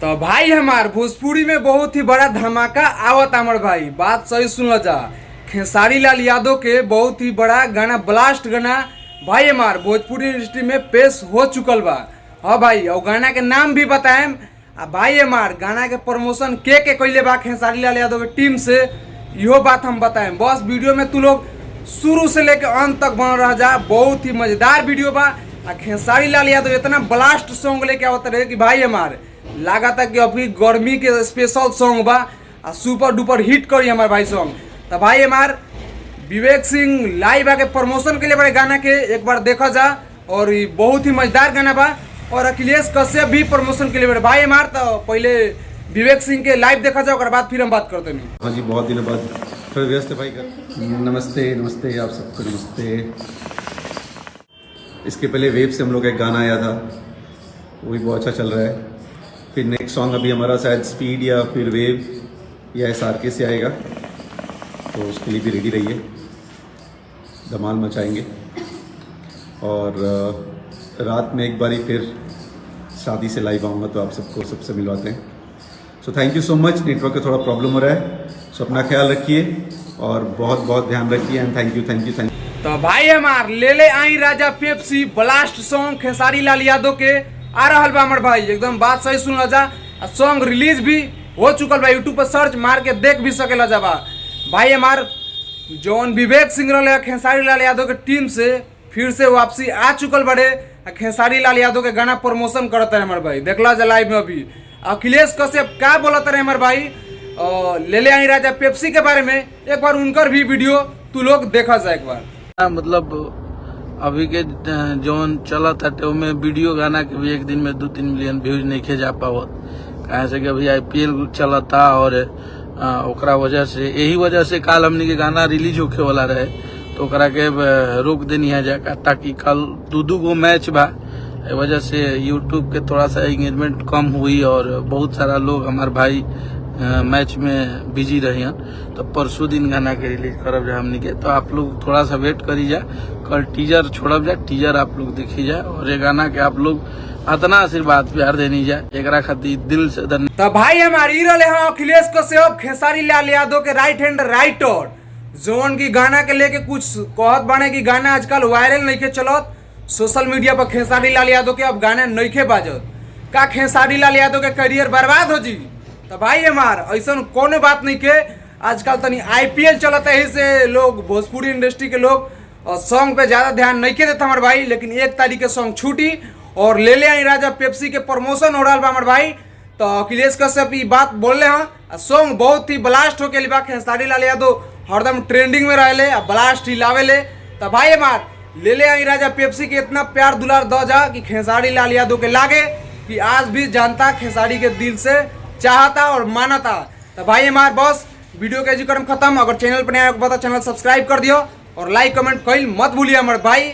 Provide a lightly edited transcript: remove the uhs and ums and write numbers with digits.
तो भाई हमार भोजपुरी में बहुत ही बड़ा धमाका आवत हमार भाई, बात सही सुन ल जा। खेसारी लाल यादव के बहुत ही बड़ा गाना ब्लास्ट गाना भाई हमार भोजपुरी इंडस्ट्री में पेश हो चुकल बा। हाँ भाई, और गाना के नाम भी बताएम। भाई हमार गाना के प्रमोशन के कैले बा खेसारी लाल यादव के टीम से, इहो बात हम बताएम। बस वीडियो में तू लोग शुरू से लेकर अंत तक बन रह जा, बहुत ही मजेदार वीडियो बा। खेसारी लाल यादव इतना ब्लास्ट सॉन्ग लेके आवत रहे कि भाई हमार लगा था कि अभी गर्मी के स्पेशल सॉन्ग बा, सुपर डुपर हिट करी हमारे भाई सॉन्ग। तो भाई हमार विवेक सिंह लाइव आके प्रमोशन के लिए बड़े गाना के एक बार देखा जा, और ये बहुत ही मजेदार गाना बा। और अखिलेश कश्यप भी प्रमोशन के लिए बड़े भाई हमार। तो पहले विवेक सिंह के लाइव देखा जाए, बाद फिर हम बात करते हैं। हाँ जी, बहुत दिनों बाद थोड़ा व्यस्त है भाई का। नमस्ते नमस्ते आप सबको नमस्ते। इसके पहले वेव से हम लोग एक गाना आया था, वो भी बहुत अच्छा चल रहा है। फिर नेक्स्ट सॉन्ग अभी हमारा शायद स्पीड या फिर वेव या SRK से आएगा, तो उसके लिए भी रेडी रहिए, धमाल मचाएंगे। और रात में एक बारी फिर शादी से लाइव आऊँगा, तो आप सबको सबसे मिलवाते हैं। So thank you so much. Network का थोड़ा प्रॉब्लम हो रहा है, सो अपना ख्याल रखिए और बहुत बहुत ध्यान रखिए। And thank you thank you thank you. तो भाई हमार ले आई राजा Pepsi blast song Khesari Lal Yadav के आ रहा बा हमार भाई, एकदम बात सही सुन ला जा। सॉन्ग रिलीज भी हो चुकल बा, यूट्यूब पर सर्च मार के देख भी सकेला जा बा। भाई हमार जौन विवेक सिंह रहे खेसारी लाल यादव के टीम से फिर से वापसी आ चुकल बड़े। खेसारी लाल यादव के गाना प्रमोशन करता है हमारे भाई, देखला जा लाइव में। अभी अखिलेश कश्यप क्या बोलता रहे हमारे भाई ले आई राजा पेप्सी के बारे में, एक बार उनकर भी वीडियो तू लोग देखा जाए एक बार। मतलब अभी के जौन चलत है में वीडियो गाना के भी एक दिन में 2-3 मिलियन व्यूज नहीं खे जा पावत, कहे से कि अभी IPL चलता। और ओकरा वजह से, यही वजह से कल हमने के गाना रिलीज होके वाला रहे, तो ओकरा के रोक देनी है जाकर, ताकि कल 2-2 गो मैच बा। वजह से यूट्यूब के थोड़ा सा एंगेजमेंट कम हुई और बहुत सारा लोग हमारे भाई मैच में बिजी रहे हैं। तो परसों दिन गाना के रिलीज करब जा हमनी के, तो आप लोग थोड़ा सा वेट करी जा। कल टीजर छोड़ब जा, टीजर आप लोग देखी जा, और ये गाना के आप लोग इतना आशीर्वाद प्यार देनी जा, एक खातिर दिल से धन्यवाद। तो भाई हमारी रहे हैं अखिलेश कश्यप खेसारी लाल यादव के राइट हैंड राइटर, जोन की गाना के लेके कुछ कहत बने कि गाना आजकल वायरल नहीं के चलत सोशल मीडिया पर। खेसारी लाल यादव के अब गाने नहीं के बाजत, का खेसारी लाल यादव के करियर बर्बाद हो जी। तो भाई हमार ऐसा कोनो बात नहीं के, आजकल तनी IPL चलता है, से लोग भोजपुरी इंडस्ट्री के लोग सॉन्ग पे ज्यादा ध्यान नहीं के देता हमारे भाई। लेकिन 1 तारीख के सॉन्ग छूटी और ले आई राजा पेप्सी के प्रमोशन हो रहा बा हमारे भाई। तो अखिलेश कश्यप ये बात बोल रहे हैं, सॉन्ग बहुत ही ब्लास्ट होके बा। खेसारी लाल यादव हरदम ट्रेंडिंग में रहे, ब्लास्ट ही लावे। तो भाई हमार ले आई राजा पेप्सी के इतना प्यार दुलार दो जा कि खेसारी लाल यादव के लागे कि आज भी जनता खेसारी के दिल से चाहता और मानता। तो भाई हमार बस वीडियो के कार्यक्रम खत्म। अगर चैनल पर नया बता चैनल सब्सक्राइब कर दियो और लाइक कमेंट कइल मत भूलिए हमारे भाई।